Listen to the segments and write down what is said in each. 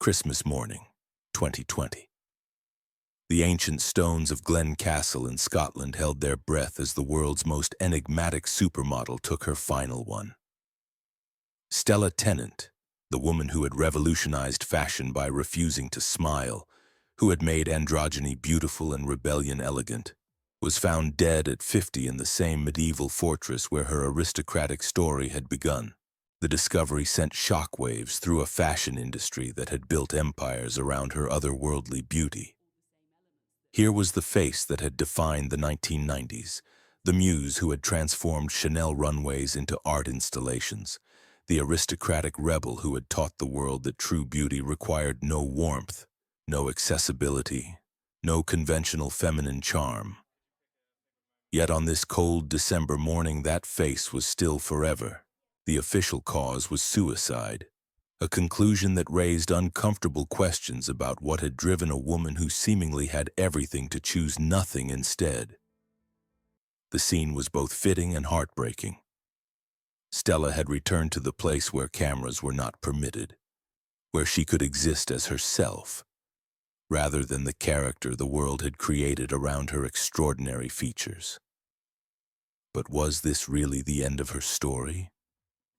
Christmas morning, 2020. The ancient stones of Glen Castle in Scotland held their breath as the world's most enigmatic supermodel took her final one. Stella Tennant, the woman who had revolutionized fashion by refusing to smile, who had made androgyny beautiful and rebellion elegant, was found dead at 50 in the same medieval fortress where her aristocratic story had begun. The discovery sent shockwaves through a fashion industry that had built empires around her otherworldly beauty. Here was the face that had defined the 1990s, the muse who had transformed Chanel runways into art installations, the aristocratic rebel who had taught the world that true beauty required no warmth, no accessibility, no conventional feminine charm. Yet on this cold December morning, that face was still forever. The official cause was suicide, a conclusion that raised uncomfortable questions about what had driven a woman who seemingly had everything to choose nothing instead. The scene was both fitting and heartbreaking. Stella had returned to the place where cameras were not permitted, where she could exist as herself, rather than the character the world had created around her extraordinary features. But was this really the end of her story?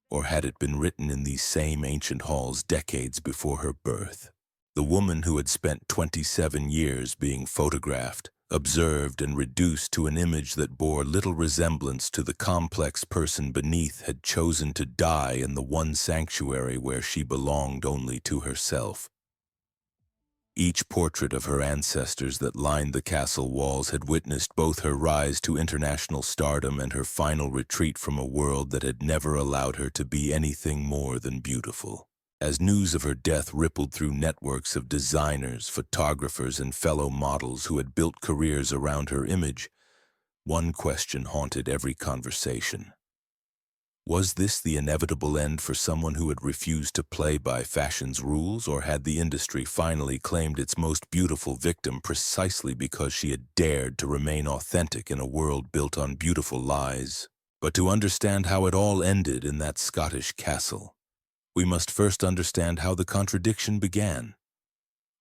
Or had it been written in these same ancient halls decades before her birth? The woman who had spent 27 years being photographed, observed, and reduced to an image that bore little resemblance to the complex person beneath had chosen to die in the one sanctuary where she belonged only to herself. Each portrait of her ancestors that lined the castle walls had witnessed both her rise to international stardom and her final retreat from a world that had never allowed her to be anything more than beautiful. As news of her death rippled through networks of designers, photographers, and fellow models who had built careers around her image, one question haunted every conversation. Was this the inevitable end for someone who had refused to play by fashion's rules, or had the industry finally claimed its most beautiful victim precisely because she had dared to remain authentic in a world built on beautiful lies? But to understand how it all ended in that Scottish castle, we must first understand how the contradiction began.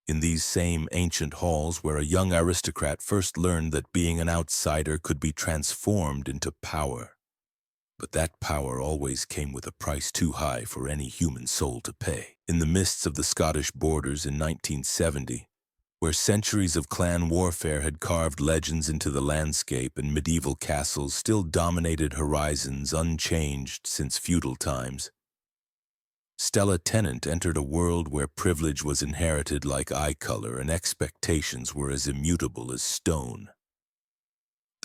In these same ancient halls where a young aristocrat first learned that being an outsider could be transformed into power. But that power always came with a price too high for any human soul to pay. In the mists of the Scottish borders in 1970, where centuries of clan warfare had carved legends into the landscape and medieval castles still dominated horizons unchanged since feudal times, Stella Tennant entered a world where privilege was inherited like eye color and expectations were as immutable as stone.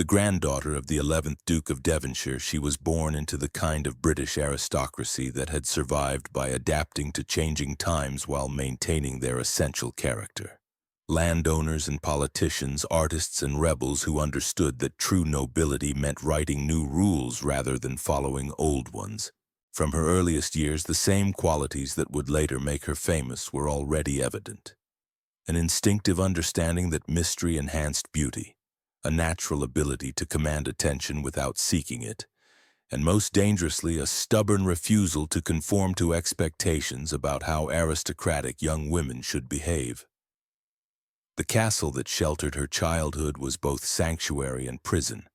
The granddaughter of the 11th Duke of Devonshire, she was born into the kind of British aristocracy that had survived by adapting to changing times while maintaining their essential character. Landowners and politicians, artists and rebels who understood that true nobility meant writing new rules rather than following old ones. From her earliest years, the same qualities that would later make her famous were already evident. An instinctive understanding that mystery enhanced beauty, a natural ability to command attention without seeking it, and most dangerously, a stubborn refusal to conform to expectations about how aristocratic young women should behave. The castle that sheltered her childhood was both sanctuary and prison,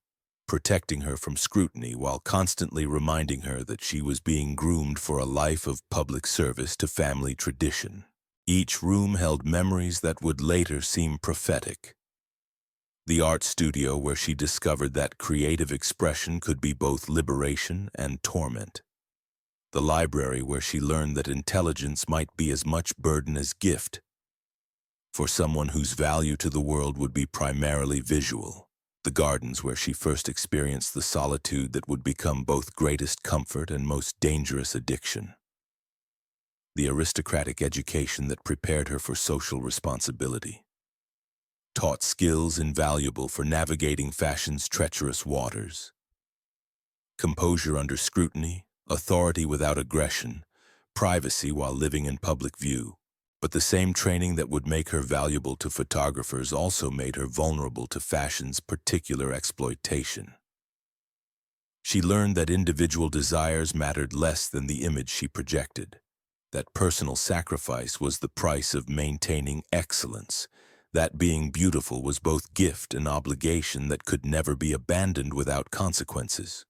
protecting her from scrutiny while constantly reminding her that she was being groomed for a life of public service to family tradition. Each room held memories that would later seem prophetic. The art studio where she discovered that creative expression could be both liberation and torment. The library where she learned that intelligence might be as much burden as gift, for someone whose value to the world would be primarily visual. The gardens where she first experienced the solitude that would become both greatest comfort and most dangerous addiction. The aristocratic education that prepared her for social responsibility, taught skills invaluable for navigating fashion's treacherous waters. Composure under scrutiny, authority without aggression, privacy while living in public view. But the same training that would make her valuable to photographers also made her vulnerable to fashion's particular exploitation. She learned that individual desires mattered less than the image she projected, that personal sacrifice was the price of maintaining excellence, that being beautiful was both gift and obligation that could never be abandoned without consequences.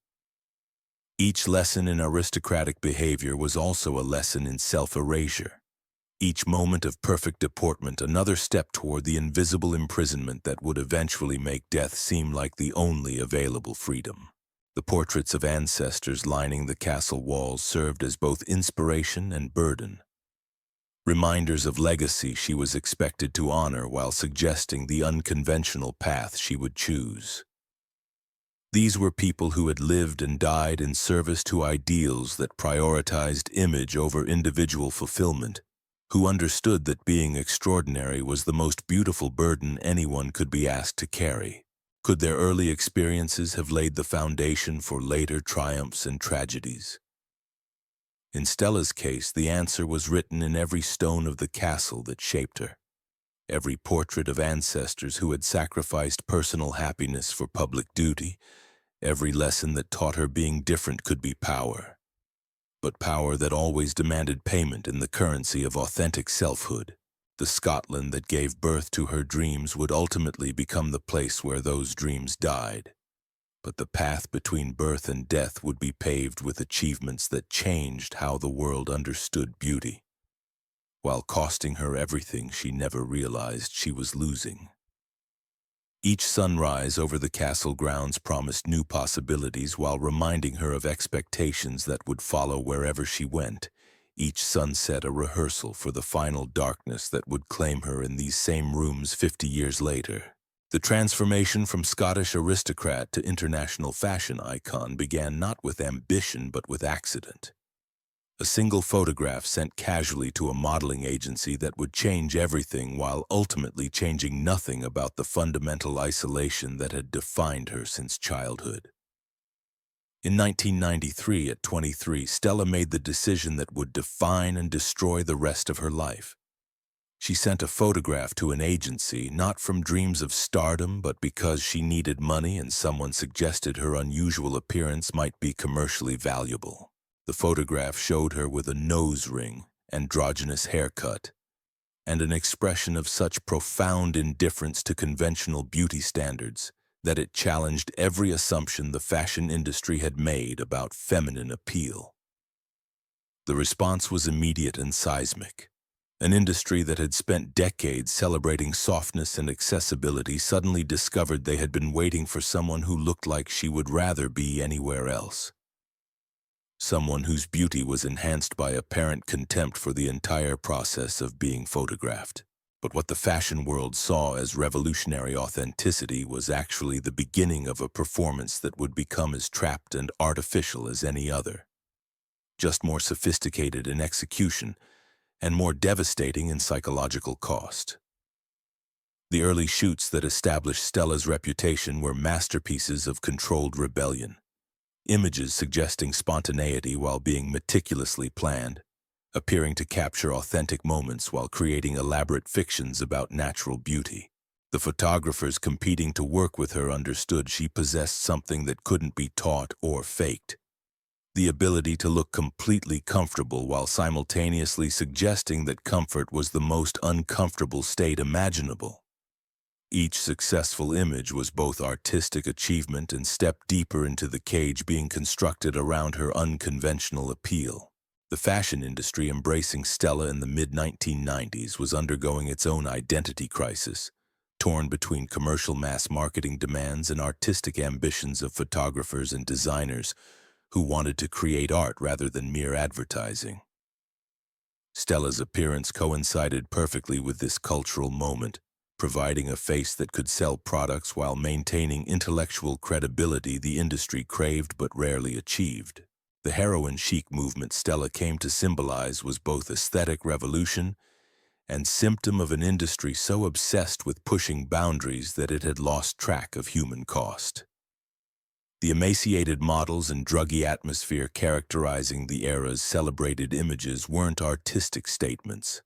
Each lesson in aristocratic behavior was also a lesson in self-erasure. Each moment of perfect deportment another step toward the invisible imprisonment that would eventually make death seem like the only available freedom. The portraits of ancestors lining the castle walls served as both inspiration and burden, reminders of legacy she was expected to honor while suggesting the unconventional path she would choose. These were people who had lived and died in service to ideals that prioritized image over individual fulfillment, who understood that being extraordinary was the most beautiful burden anyone could be asked to carry. Could their early experiences have laid the foundation for later triumphs and tragedies? In Stella's case, the answer was written in every stone of the castle that shaped her, every portrait of ancestors who had sacrificed personal happiness for public duty, every lesson that taught her being different could be power, but power that always demanded payment in the currency of authentic selfhood. The Scotland that gave birth to her dreams would ultimately become the place where those dreams died. But the path between birth and death would be paved with achievements that changed how the world understood beauty, while costing her everything she never realized she was losing. Each sunrise over the castle grounds promised new possibilities while reminding her of expectations that would follow wherever she went. Each sunset a rehearsal for the final darkness that would claim her in these same rooms 50 years later. The transformation from Scottish aristocrat to international fashion icon began not with ambition but with accident. A single photograph sent casually to a modeling agency that would change everything while ultimately changing nothing about the fundamental isolation that had defined her since childhood. In 1993, at 23, Stella made the decision that would define and destroy the rest of her life. She sent a photograph to an agency, not from dreams of stardom, but because she needed money and someone suggested her unusual appearance might be commercially valuable. The photograph showed her with a nose ring, androgynous haircut, and an expression of such profound indifference to conventional beauty standards that it challenged every assumption the fashion industry had made about feminine appeal. The response was immediate and seismic. An industry that had spent decades celebrating softness and accessibility suddenly discovered they had been waiting for someone who looked like she would rather be anywhere else. Someone whose beauty was enhanced by apparent contempt for the entire process of being photographed. But what the fashion world saw as revolutionary authenticity was actually the beginning of a performance that would become as trapped and artificial as any other, just more sophisticated in execution and more devastating in psychological cost. The early shoots that established Stella's reputation were masterpieces of controlled rebellion, images suggesting spontaneity while being meticulously planned, appearing to capture authentic moments while creating elaborate fictions about natural beauty. The photographers competing to work with her understood she possessed something that couldn't be taught or faked: the ability to look completely comfortable while simultaneously suggesting that comfort was the most uncomfortable state imaginable. Each successful image was both artistic achievement and step deeper into the cage being constructed around her unconventional appeal. The fashion industry embracing Stella in the mid-1990s was undergoing its own identity crisis, torn between commercial mass marketing demands and artistic ambitions of photographers and designers who wanted to create art rather than mere advertising. Stella's appearance coincided perfectly with this cultural moment, providing a face that could sell products while maintaining intellectual credibility the industry craved but rarely achieved. The heroine chic movement Stella came to symbolize was both aesthetic revolution and symptom of an industry so obsessed with pushing boundaries that it had lost track of human cost. The emaciated models and druggy atmosphere characterizing the era's celebrated images weren't artistic statements,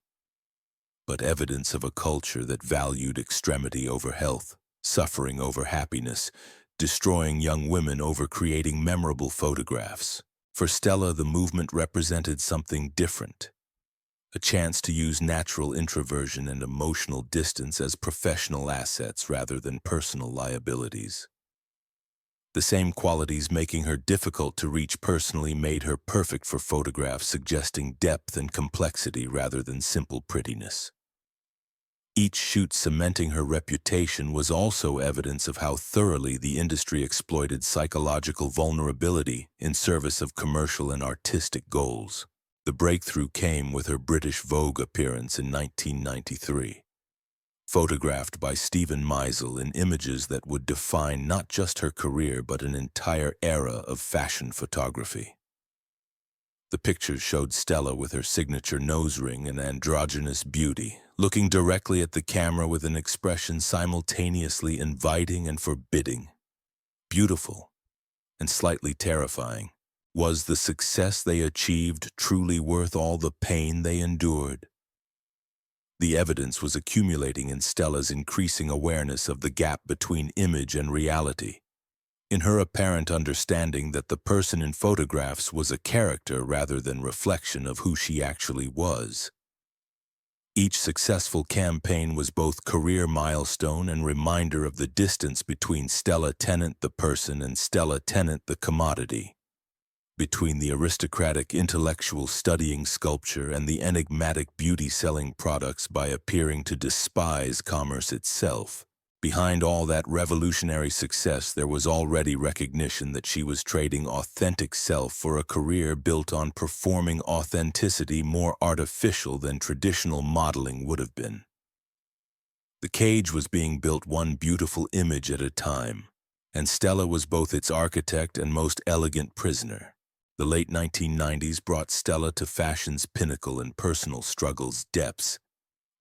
but evidence of a culture that valued extremity over health, suffering over happiness, destroying young women over creating memorable photographs. For Stella, the movement represented something different. a chance to use natural introversion and emotional distance as professional assets rather than personal liabilities. The same qualities making her difficult to reach personally made her perfect for photographs suggesting depth and complexity rather than simple prettiness. Each shoot cementing her reputation was also evidence of how thoroughly the industry exploited psychological vulnerability in service of commercial and artistic goals. The breakthrough came with her British Vogue appearance in 1993. Photographed by Stephen Meisel in images that would define not just her career but an entire era of fashion photography. The pictures showed Stella with her signature nose ring and androgynous beauty, looking directly at the camera with an expression simultaneously inviting and forbidding. Beautiful and slightly terrifying. Was the success they achieved truly worth all the pain they endured? The evidence was accumulating in Stella's increasing awareness of the gap between image and reality, in her apparent understanding that the person in photographs was a character rather than reflection of who she actually was. Each successful campaign was both career milestone and reminder of the distance between Stella Tennant the person and Stella Tennant the commodity, between the aristocratic intellectual studying sculpture and the enigmatic beauty selling products by appearing to despise commerce itself. Behind all that revolutionary success, there was already recognition that she was trading authentic self for a career built on performing authenticity more artificial than traditional modeling would have been. The cage was being built one beautiful image at a time, and Stella was both its architect and most elegant prisoner. The late 1990s brought Stella to fashion's pinnacle and personal struggles' depths,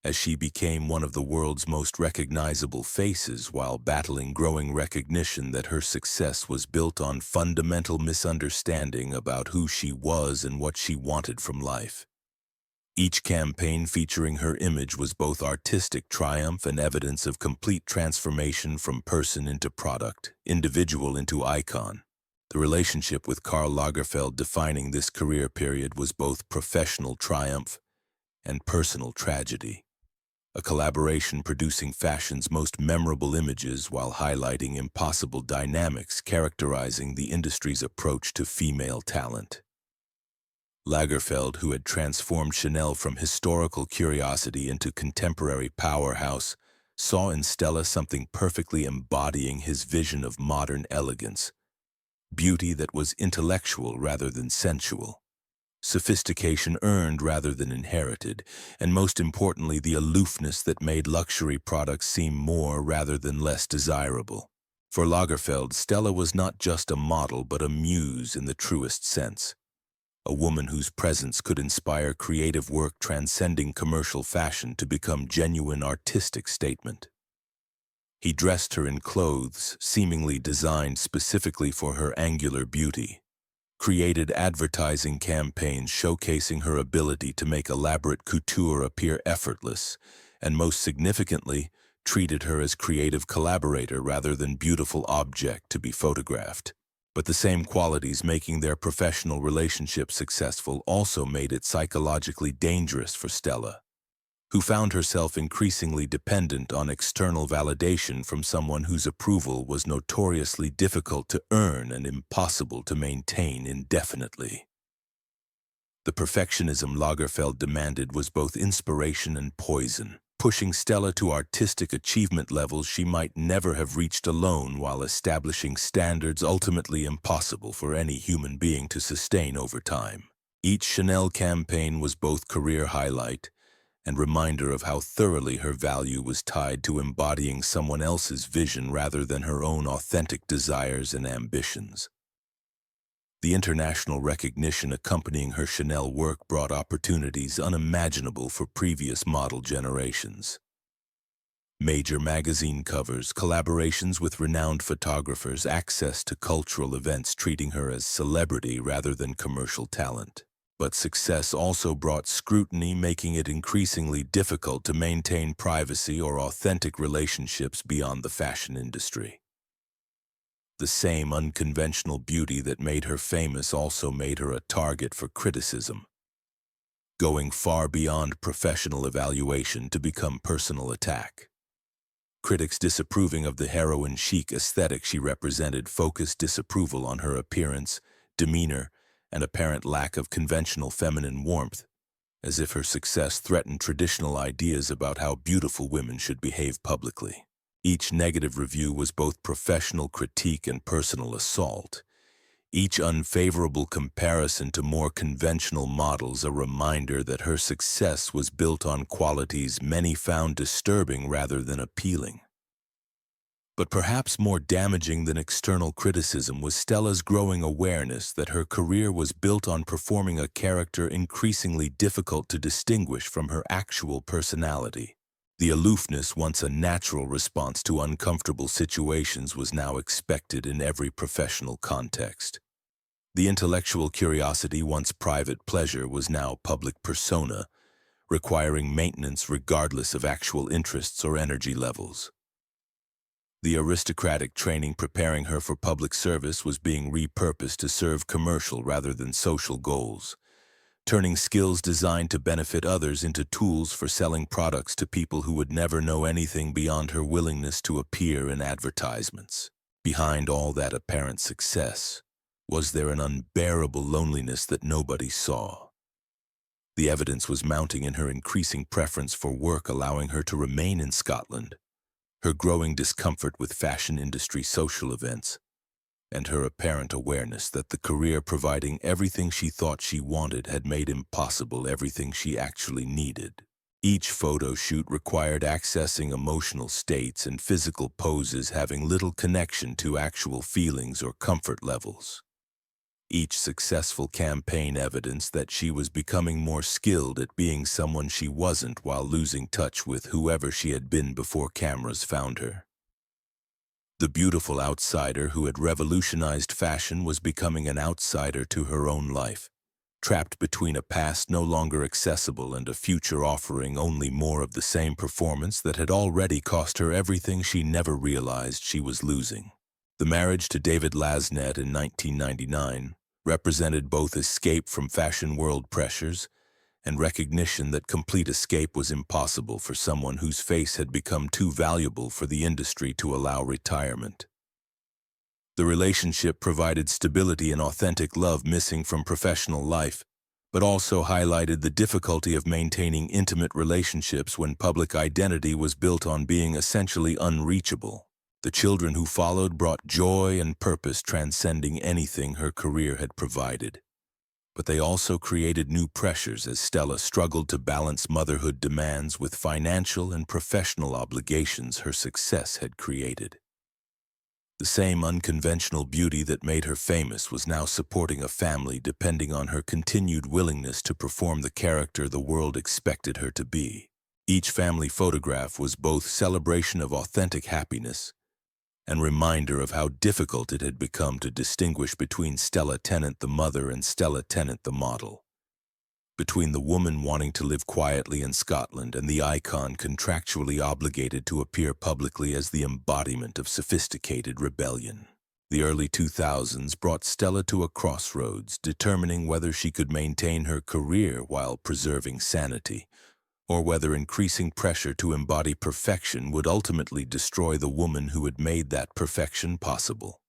as she became one of the world's most recognizable faces while battling growing recognition that her success was built on fundamental misunderstanding about who she was and what she wanted from life. Each campaign featuring her image was both artistic triumph and evidence of complete transformation from person into product, individual into icon. The relationship with Karl Lagerfeld defining this career period was both professional triumph and personal tragedy. A collaboration producing fashion's most memorable images while highlighting impossible dynamics characterizing the industry's approach to female talent. Lagerfeld, who had transformed Chanel from historical curiosity into contemporary powerhouse, saw in Stella something perfectly embodying his vision of modern elegance, beauty that was intellectual rather than sensual, sophistication earned rather than inherited, and most importantly, the aloofness that made luxury products seem more rather than less desirable. For Lagerfeld, Stella was not just a model but a muse in the truest sense, a woman whose presence could inspire creative work transcending commercial fashion to become genuine artistic statement. He dressed her in clothes seemingly designed specifically for her angular beauty, created advertising campaigns showcasing her ability to make elaborate couture appear effortless, and most significantly, treated her as creative collaborator rather than beautiful object to be photographed. But the same qualities making their professional relationship successful also made it psychologically dangerous for Stella, who found herself increasingly dependent on external validation from someone whose approval was notoriously difficult to earn and impossible to maintain indefinitely. The perfectionism Lagerfeld demanded was both inspiration and poison, pushing Stella to artistic achievement levels she might never have reached alone while establishing standards ultimately impossible for any human being to sustain over time. Each Chanel campaign was both career highlight and reminder of how thoroughly her value was tied to embodying someone else's vision rather than her own authentic desires and ambitions. The international recognition accompanying her Chanel work brought opportunities unimaginable for previous model generations. Major magazine covers, collaborations with renowned photographers, access to cultural events treating her as celebrity rather than commercial talent. But success also brought scrutiny, making it increasingly difficult to maintain privacy or authentic relationships beyond the fashion industry. The same unconventional beauty that made her famous also made her a target for criticism. going far beyond professional evaluation to become personal attack. Critics disapproving of the heroine chic aesthetic she represented focused disapproval on her appearance, demeanor, and apparent lack of conventional feminine warmth, as if her success threatened traditional ideas about how beautiful women should behave publicly. Each negative review was both professional critique and personal assault. Each unfavorable comparison to more conventional models a reminder that her success was built on qualities many found disturbing rather than appealing. But perhaps more damaging than external criticism was Stella's growing awareness that her career was built on performing a character increasingly difficult to distinguish from her actual personality. The aloofness, once a natural response to uncomfortable situations, was now expected in every professional context. The intellectual curiosity, once private pleasure, was now public persona, requiring maintenance regardless of actual interests or energy levels. The aristocratic training preparing her for public service was being repurposed to serve commercial rather than social goals, turning skills designed to benefit others into tools for selling products to people who would never know anything beyond her willingness to appear in advertisements. Behind all that apparent success, was there an unbearable loneliness that nobody saw? The evidence was mounting in her increasing preference for work allowing her to remain in Scotland, her growing discomfort with fashion industry social events, and her apparent awareness that the career providing everything she thought she wanted had made impossible everything she actually needed. Each photo shoot required accessing emotional states and physical poses having little connection to actual feelings or comfort levels. Each successful campaign evidenced that she was becoming more skilled at being someone she wasn't while losing touch with whoever she had been before cameras found her. The beautiful outsider who had revolutionized fashion was becoming an outsider to her own life, trapped between a past no longer accessible and a future offering only more of the same performance that had already cost her everything she never realized she was losing. The marriage to David Lasnet in 1999 represented both escape from fashion world pressures and recognition that complete escape was impossible for someone whose face had become too valuable for the industry to allow retirement. The relationship provided stability and authentic love missing from professional life, but also highlighted the difficulty of maintaining intimate relationships when public identity was built on being essentially unreachable. The children who followed brought joy and purpose transcending anything her career had provided. But they also created new pressures as Stella struggled to balance motherhood demands with financial and professional obligations her success had created. The same unconventional beauty that made her famous was now supporting a family depending on her continued willingness to perform the character the world expected her to be. Each family photograph was both celebration of authentic happiness and reminder of how difficult it had become to distinguish between Stella Tennant the mother and Stella Tennant the model, between the woman wanting to live quietly in Scotland and the icon contractually obligated to appear publicly as the embodiment of sophisticated rebellion. The early 2000s brought Stella to a crossroads, determining whether she could maintain her career while preserving sanity, or whether increasing pressure to embody perfection would ultimately destroy the woman who had made that perfection possible.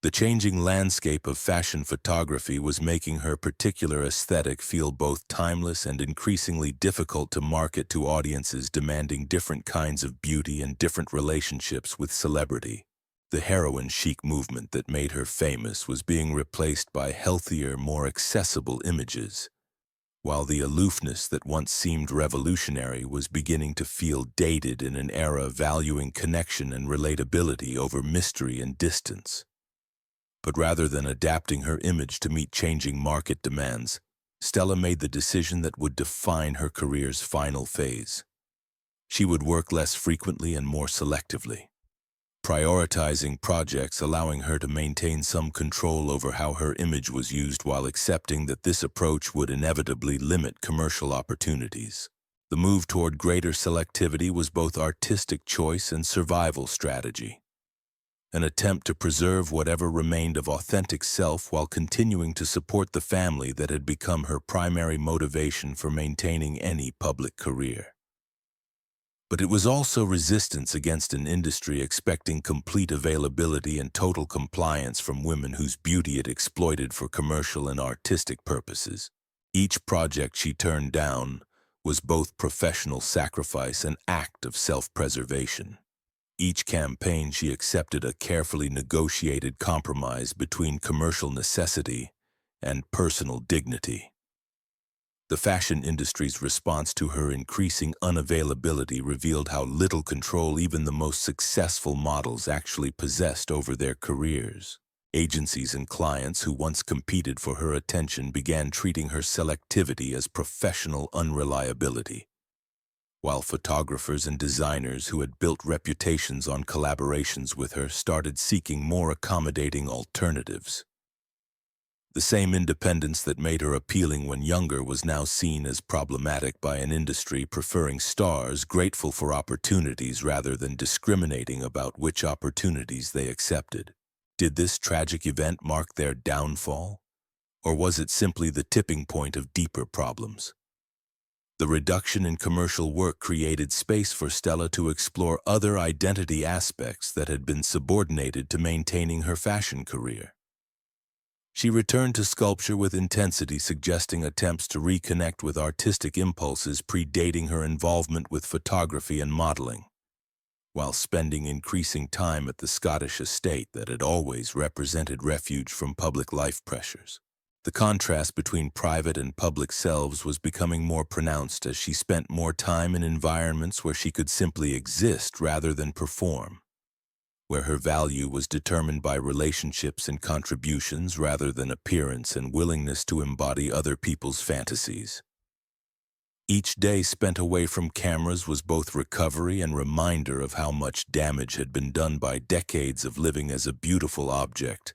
The changing landscape of fashion photography was making her particular aesthetic feel both timeless and increasingly difficult to market to audiences demanding different kinds of beauty and different relationships with celebrity. The heroine chic movement that made her famous was being replaced by healthier, more accessible images, while the aloofness that once seemed revolutionary was beginning to feel dated in an era valuing connection and relatability over mystery and distance. But rather than adapting her image to meet changing market demands, Stella made the decision that would define her career's final phase. She would work less frequently and more selectively, prioritizing projects allowing her to maintain some control over how her image was used while accepting that this approach would inevitably limit commercial opportunities. The move toward greater selectivity was both artistic choice and survival strategy. an attempt to preserve whatever remained of authentic self while continuing to support the family that had become her primary motivation for maintaining any public career. But it was also resistance against an industry expecting complete availability and total compliance from women whose beauty it exploited for commercial and artistic purposes. Each project she turned down was both professional sacrifice and act of self-preservation. Each campaign she accepted a carefully negotiated compromise between commercial necessity and personal dignity. The fashion industry's response to her increasing unavailability revealed how little control even the most successful models actually possessed over their careers. Agencies and clients who once competed for her attention began treating her selectivity as professional unreliability, while photographers and designers who had built reputations on collaborations with her started seeking more accommodating alternatives. The same independence that made her appealing when younger was now seen as problematic by an industry preferring stars grateful for opportunities rather than discriminating about which opportunities they accepted. Did this tragic event mark their downfall, or was it simply the tipping point of deeper problems? The reduction in commercial work created space for Stella to explore other identity aspects that had been subordinated to maintaining her fashion career. She returned to sculpture with intensity, suggesting attempts to reconnect with artistic impulses predating her involvement with photography and modeling, while spending increasing time at the Scottish estate that had always represented refuge from public life pressures. The contrast between private and public selves was becoming more pronounced as she spent more time in environments where she could simply exist rather than perform, where her value was determined by relationships and contributions rather than appearance and willingness to embody other people's fantasies. Each day spent away from cameras was both recovery and reminder of how much damage had been done by decades of living as a beautiful object,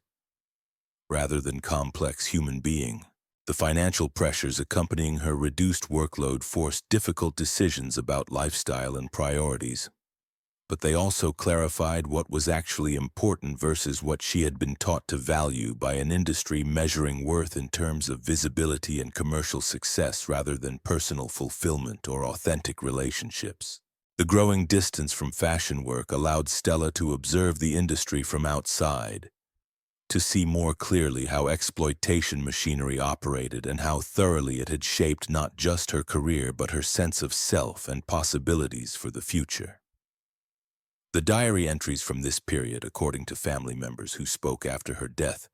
rather than complex human being. The financial pressures accompanying her reduced workload forced difficult decisions about lifestyle and priorities, but they also clarified what was actually important versus what she had been taught to value by an industry measuring worth in terms of visibility and commercial success rather than personal fulfillment or authentic relationships. The growing distance from fashion work allowed Stella to observe the industry from outside, to see more clearly how exploitation machinery operated and how thoroughly it had shaped not just her career but her sense of self and possibilities for the future. The diary entries from this period, according to family members who spoke after her death,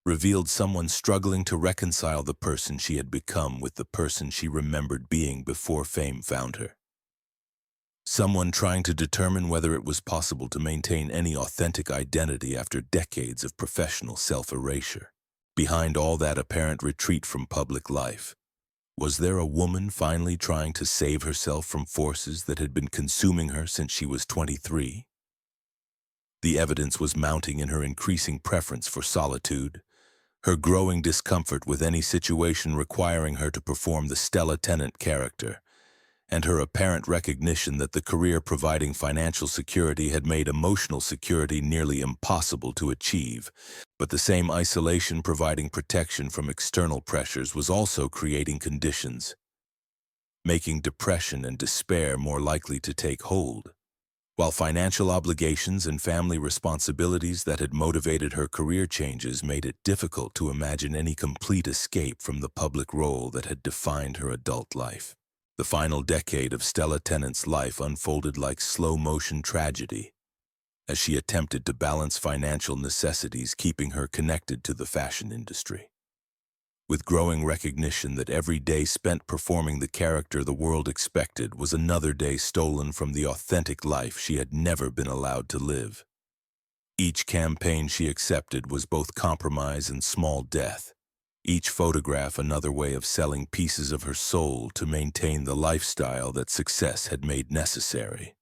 revealed someone struggling to reconcile the person she had become with the person she remembered being before fame found her. Someone trying to determine whether it was possible to maintain any authentic identity after decades of professional self-erasure. Behind all that apparent retreat from public life, was there a woman finally trying to save herself from forces that had been consuming her since she was 23? The evidence was mounting in her increasing preference for solitude, her growing discomfort with any situation requiring her to perform the Stella Tennant character, and her apparent recognition that the career providing financial security had made emotional security nearly impossible to achieve. But the same isolation providing protection from external pressures was also creating conditions, making depression and despair more likely to take hold. While financial obligations and family responsibilities that had motivated her career changes made it difficult to imagine any complete escape from the public role that had defined her adult life. The final decade of Stella Tennant's life unfolded like slow-motion tragedy, as she attempted to balance financial necessities keeping her connected to the fashion industry. With growing recognition that every day spent performing the character the world expected was another day stolen from the authentic life she had never been allowed to live. Each campaign she accepted was both compromise and small death, each photograph another way of selling pieces of her soul to maintain the lifestyle that success had made necessary,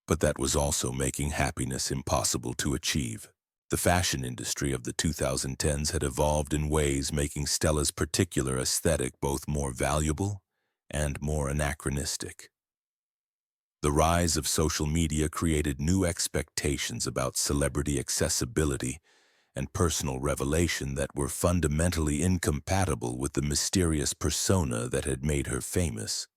but that was also making happiness impossible to achieve. The fashion industry of the 2010s had evolved in ways making Stella's particular aesthetic both more valuable and more anachronistic. The rise of social media created new expectations about celebrity accessibility and personal revelation that were fundamentally incompatible with the mysterious persona that had made her famous.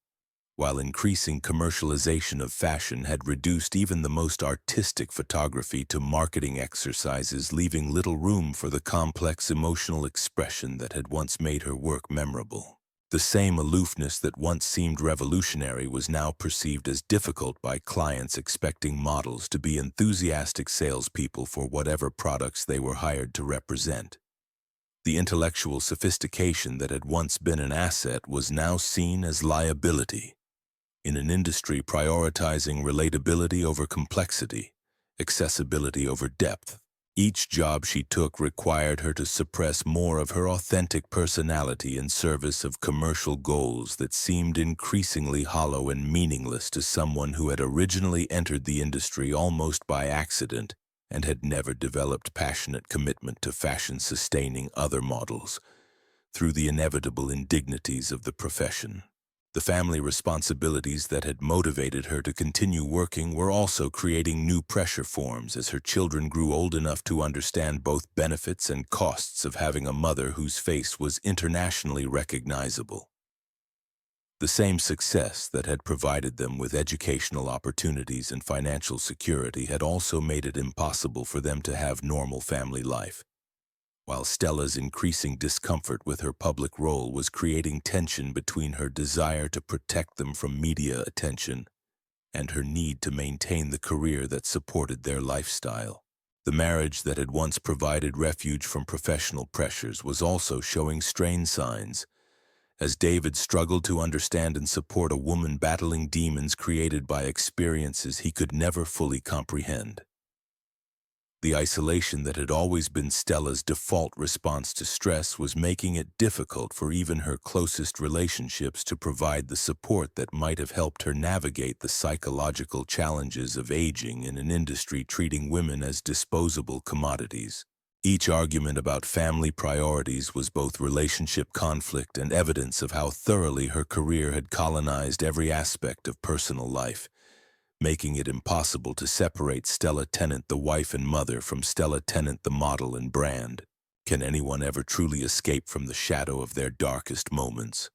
While increasing commercialization of fashion had reduced even the most artistic photography to marketing exercises, leaving little room for the complex emotional expression that had once made her work memorable. The same aloofness that once seemed revolutionary was now perceived as difficult by clients expecting models to be enthusiastic salespeople for whatever products they were hired to represent. The intellectual sophistication that had once been an asset was now seen as liability. In an industry prioritizing relatability over complexity, accessibility over depth, each job she took required her to suppress more of her authentic personality in service of commercial goals that seemed increasingly hollow and meaningless to someone who had originally entered the industry almost by accident and had never developed passionate commitment to fashion, sustaining other models through the inevitable indignities of the profession. The family responsibilities that had motivated her to continue working were also creating new pressure forms as her children grew old enough to understand both benefits and costs of having a mother whose face was internationally recognizable. The same success that had provided them with educational opportunities and financial security had also made it impossible for them to have normal family life. While Stella's increasing discomfort with her public role was creating tension between her desire to protect them from media attention and her need to maintain the career that supported their lifestyle. The marriage that had once provided refuge from professional pressures was also showing strained signs, as David struggled to understand and support a woman battling demons created by experiences he could never fully comprehend. The isolation that had always been Stella's default response to stress was making it difficult for even her closest relationships to provide the support that might have helped her navigate the psychological challenges of aging in an industry treating women as disposable commodities. Each argument about family priorities was both relationship conflict and evidence of how thoroughly her career had colonized every aspect of personal life, making it impossible to separate Stella Tennant, the wife and mother, from Stella Tennant, the model and brand. Can anyone ever truly escape from the shadow of their darkest moments?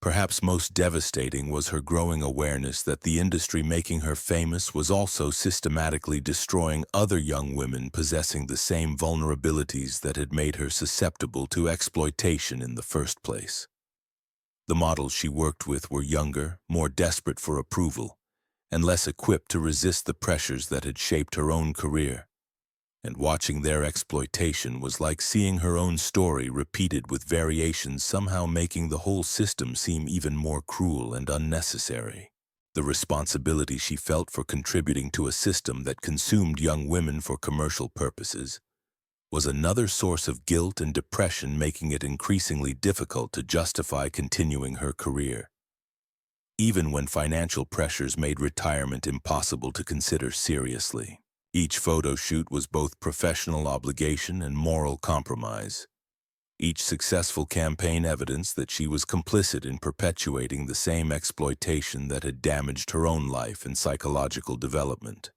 Perhaps most devastating was her growing awareness that the industry making her famous was also systematically destroying other young women possessing the same vulnerabilities that had made her susceptible to exploitation in the first place. The models she worked with were younger, more desperate for approval, and less equipped to resist the pressures that had shaped her own career. And watching their exploitation was like seeing her own story repeated with variations, somehow making the whole system seem even more cruel and unnecessary. The responsibility she felt for contributing to a system that consumed young women for commercial purposes was another source of guilt and depression, making it increasingly difficult to justify continuing her career. Even when financial pressures made retirement impossible to consider seriously, each photo shoot was both professional obligation and moral compromise. Each successful campaign evidenced that she was complicit in perpetuating the same exploitation that had damaged her own life and psychological development.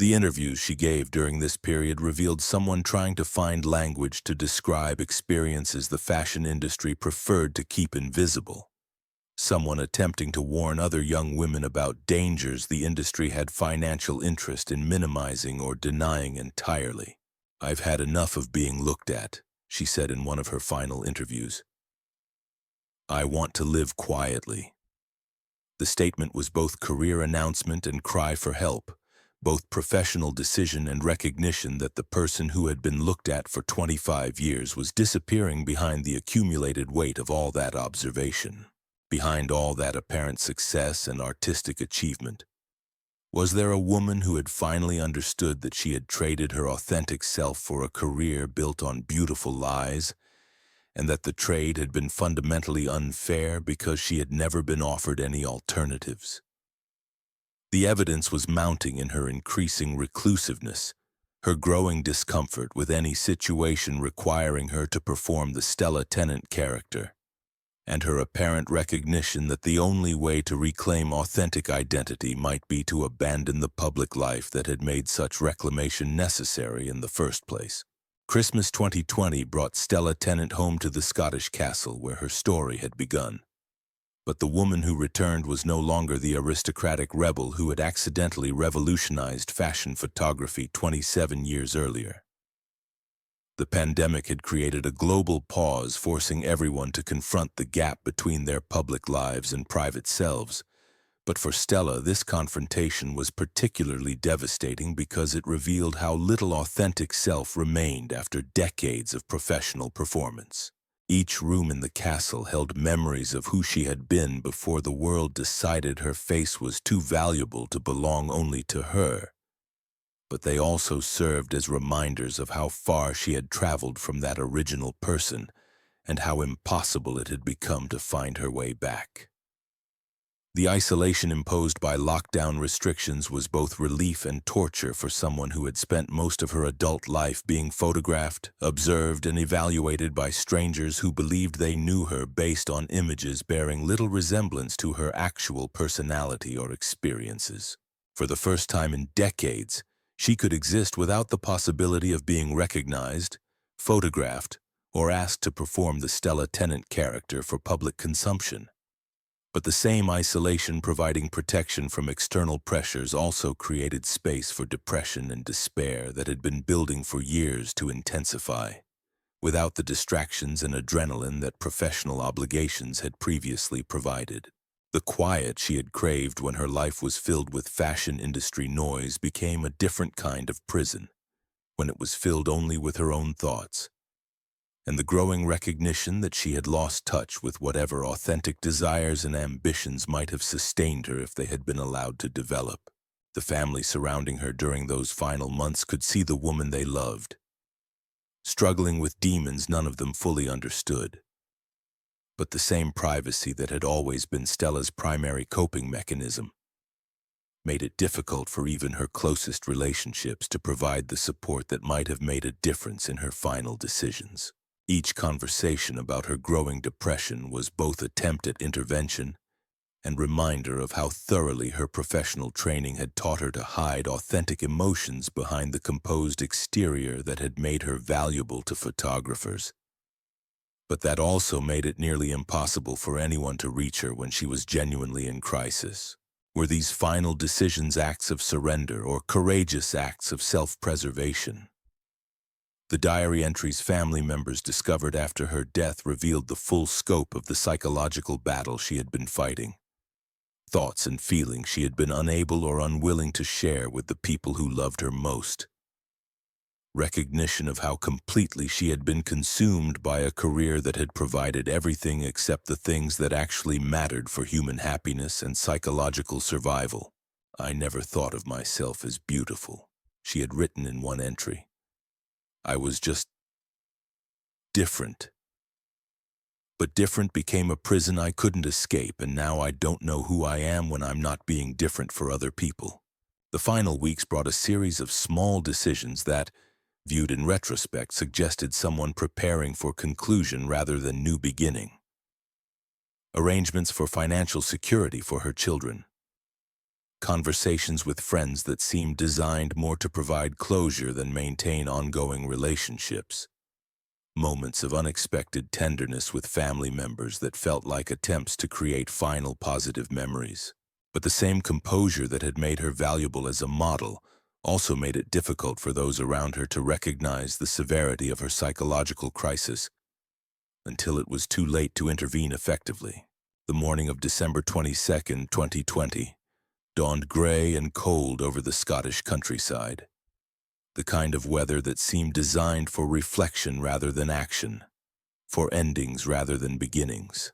The interviews she gave during this period revealed someone trying to find language to describe experiences the fashion industry preferred to keep invisible. Someone attempting to warn other young women about dangers the industry had financial interest in minimizing or denying entirely. "I've had enough of being looked at," she said in one of her final interviews. "I want to live quietly." The statement was both career announcement and cry for help, both professional decision and recognition that the person who had been looked at for 25 years was disappearing behind the accumulated weight of all that observation. Behind all that apparent success and artistic achievement, was there a woman who had finally understood that she had traded her authentic self for a career built on beautiful lies, and that the trade had been fundamentally unfair because she had never been offered any alternatives? The evidence was mounting in her increasing reclusiveness, her growing discomfort with any situation requiring her to perform the Stella Tennant character. and her apparent recognition that the only way to reclaim authentic identity might be to abandon the public life that had made such reclamation necessary in the first place. Christmas 2020 brought Stella Tennant home to the Scottish castle where her story had begun. But the woman who returned was no longer the aristocratic rebel who had accidentally revolutionized fashion photography 27 years earlier. The pandemic had created a global pause, forcing everyone to confront the gap between their public lives and private selves. But for Stella, this confrontation was particularly devastating because it revealed how little authentic self remained after decades of professional performance. Each room in the castle held memories of who she had been before the world decided her face was too valuable to belong only to her. But they also served as reminders of how far she had traveled from that original person and how impossible it had become to find her way back. The isolation imposed by lockdown restrictions was both relief and torture for someone who had spent most of her adult life being photographed, observed, and evaluated by strangers who believed they knew her based on images bearing little resemblance to her actual personality or experiences. For the first time in decades, she could exist without the possibility of being recognized, photographed, or asked to perform the Stella Tennant character for public consumption. But the same isolation providing protection from external pressures also created space for depression and despair that had been building for years to intensify, without the distractions and adrenaline that professional obligations had previously provided. The quiet she had craved when her life was filled with fashion industry noise became a different kind of prison, when it was filled only with her own thoughts. And the growing recognition that she had lost touch with whatever authentic desires and ambitions might have sustained her if they had been allowed to develop. The family surrounding her during those final months could see the woman they loved, struggling with demons none of them fully understood. But the same privacy that had always been Stella's primary coping mechanism made it difficult for even her closest relationships to provide the support that might have made a difference in her final decisions. Each conversation about her growing depression was both attempt at intervention and reminder of how thoroughly her professional training had taught her to hide authentic emotions behind the composed exterior that had made her valuable to photographers. But that also made it nearly impossible for anyone to reach her when she was genuinely in crisis. Were these final decisions acts of surrender or courageous acts of self-preservation? The diary entries family members discovered after her death revealed the full scope of the psychological battle she had been fighting. Thoughts and feelings she had been unable or unwilling to share with the people who loved her most. Recognition of how completely she had been consumed by a career that had provided everything except the things that actually mattered for human happiness and psychological survival. "I never thought of myself as beautiful," she had written in one entry. "I was just different. But different became a prison I couldn't escape, and now I don't know who I am when I'm not being different for other people." The final weeks brought a series of small decisions that, viewed in retrospect, suggested someone preparing for conclusion rather than new beginning. Arrangements for financial security for her children. Conversations with friends that seemed designed more to provide closure than maintain ongoing relationships. Moments of unexpected tenderness with family members that felt like attempts to create final positive memories. But the same composure that had made her valuable as a model also made it difficult for those around her to recognize the severity of her psychological crisis until it was too late to intervene effectively. The morning of December 22nd, 2020, dawned gray and cold over the Scottish countryside, the kind of weather that seemed designed for reflection rather than action, for endings rather than beginnings.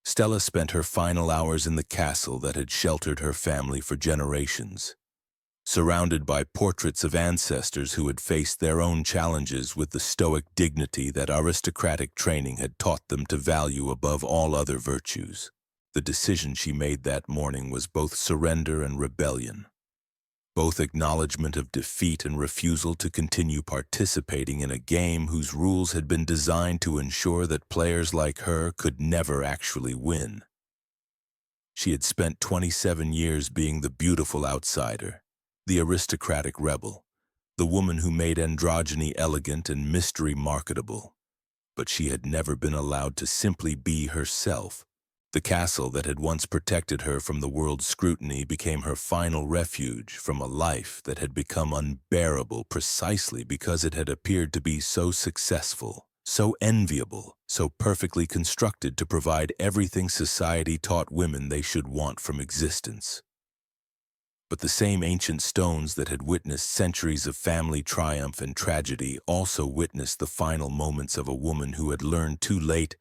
Stella spent her final hours in the castle that had sheltered her family for generations, surrounded by portraits of ancestors who had faced their own challenges with the stoic dignity that aristocratic training had taught them to value above all other virtues. The decision she made that morning was both surrender and rebellion, both acknowledgement of defeat and refusal to continue participating in a game whose rules had been designed to ensure that players like her could never actually win. She had spent 27 years being the beautiful outsider, the aristocratic rebel, the woman who made androgyny elegant and mystery marketable. But she had never been allowed to simply be herself. The castle that had once protected her from the world's scrutiny became her final refuge from a life that had become unbearable precisely because it had appeared to be so successful, so enviable, so perfectly constructed to provide everything society taught women they should want from existence. But the same ancient stones that had witnessed centuries of family triumph and tragedy also witnessed the final moments of a woman who had learned too late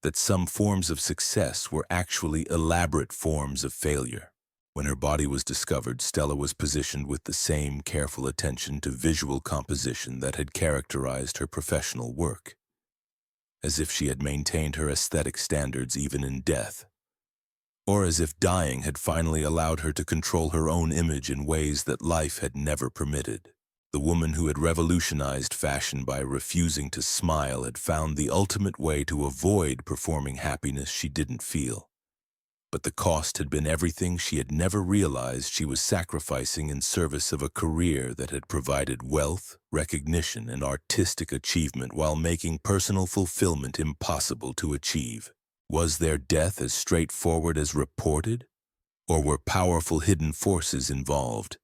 that some forms of success were actually elaborate forms of failure. When her body was discovered, Stella was positioned with the same careful attention to visual composition that had characterized her professional work, as if she had maintained her aesthetic standards even in death, or as if dying had finally allowed her to control her own image in ways that life had never permitted. The woman who had revolutionized fashion by refusing to smile had found the ultimate way to avoid performing happiness she didn't feel. But the cost had been everything she had never realized she was sacrificing in service of a career that had provided wealth, recognition, and artistic achievement while making personal fulfillment impossible to achieve. Was their death as straightforward as reported, or were powerful hidden forces involved?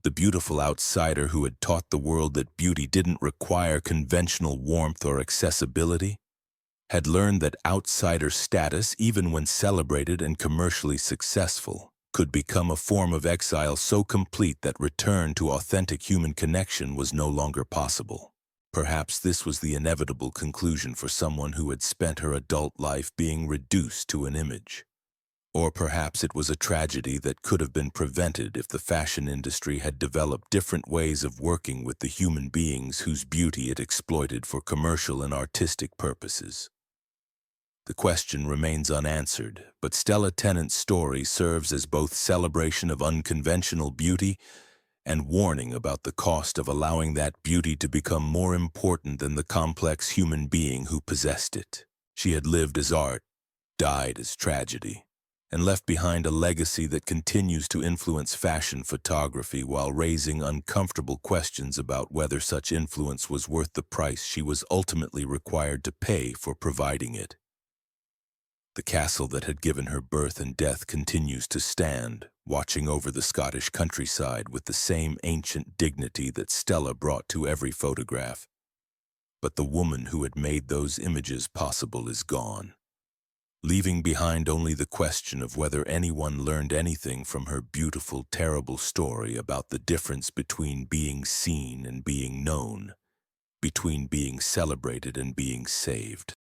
The beautiful outsider who had taught the world that beauty didn't require conventional warmth or accessibility had learned that outsider status, even when celebrated and commercially successful, could become a form of exile so complete that return to authentic human connection was no longer possible. Perhaps this was the inevitable conclusion for someone who had spent her adult life being reduced to an image. Or perhaps it was a tragedy that could have been prevented if the fashion industry had developed different ways of working with the human beings whose beauty it exploited for commercial and artistic purposes. The question remains unanswered, but Stella Tennant's story serves as both celebration of unconventional beauty and warning about the cost of allowing that beauty to become more important than the complex human being who possessed it. She had lived as art, died as tragedy, and left behind a legacy that continues to influence fashion photography while raising uncomfortable questions about whether such influence was worth the price she was ultimately required to pay for providing it. The castle that had given her birth and death continues to stand, watching over the Scottish countryside with the same ancient dignity that Stella brought to every photograph. But the woman who had made those images possible is gone, leaving behind only the question of whether anyone learned anything from her beautiful, terrible story about the difference between being seen and being known, between being celebrated and being saved.